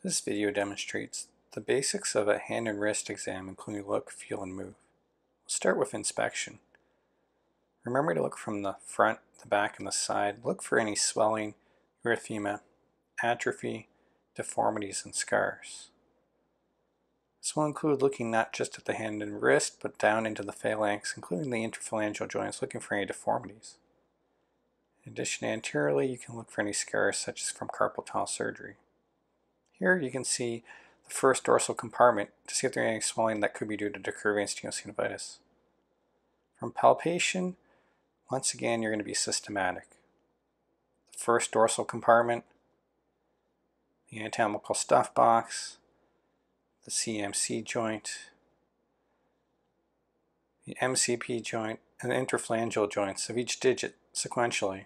This video demonstrates the basics of a hand and wrist exam, including look, feel, and move. We'll start with inspection. Remember to look from the front, the back, and the side. Look for any swelling, erythema, atrophy, deformities, and scars. This will include looking not just at the hand and wrist, but down into the phalanx, including the interphalangeal joints, looking for any deformities. In addition, anteriorly, you can look for any scars such as from carpal tunnel surgery. Here you can see the first dorsal compartment to see if there's any swelling that could be due to decurving stenosynovitis. From palpation, once again you're going to be systematic. The first dorsal compartment, the anatomical stuff box, the CMC joint, the MCP joint, and the interphalangeal joints of each digit sequentially.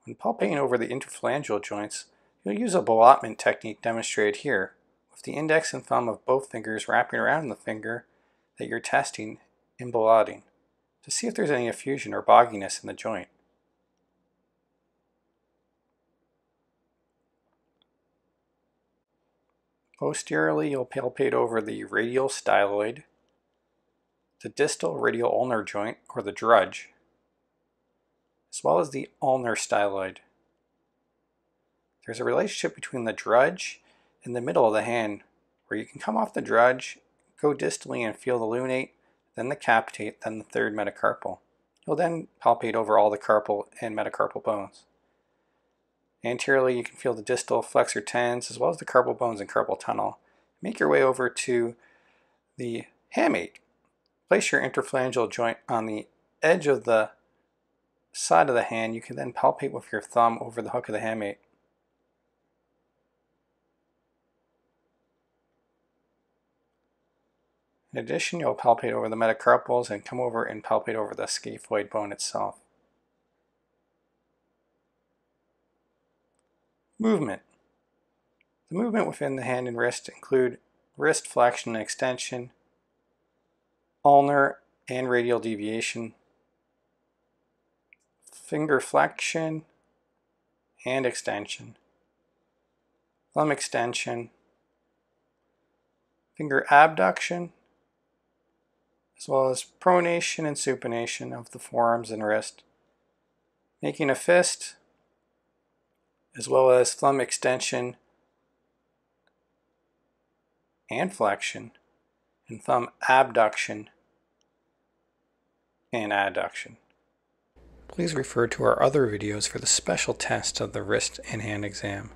When palpating over the interphalangeal joints, you'll use a ballotment technique demonstrated here, with the index and thumb of both fingers wrapping around the finger that you're testing in ballotting to see if there's any effusion or bogginess in the joint. Posteriorly, you'll palpate over the radial styloid, the distal radial ulnar joint, or the drudge, as well as the ulnar styloid. There's a relationship between the drudge and the middle of the hand, where you can come off the drudge, go distally and feel the lunate, then the capitate, then the third metacarpal. You'll then palpate over all the carpal and metacarpal bones. Anteriorly, you can feel the distal flexor tendons, as well as the carpal bones and carpal tunnel. Make your way over to the hamate. Place your interphalangeal joint on the edge of the side of the hand. You can then palpate with your thumb over the hook of the hamate. In addition, you'll palpate over the metacarpals and come over and palpate over the scaphoid bone itself. Movement. The movement within the hand and wrist include wrist flexion and extension, ulnar and radial deviation, finger flexion and extension, thumb extension, finger abduction, as well as pronation and supination of the forearms and wrist, making a fist, as well as thumb extension and flexion, and thumb abduction and adduction. Please refer to our other videos for the special test of the wrist and hand exam.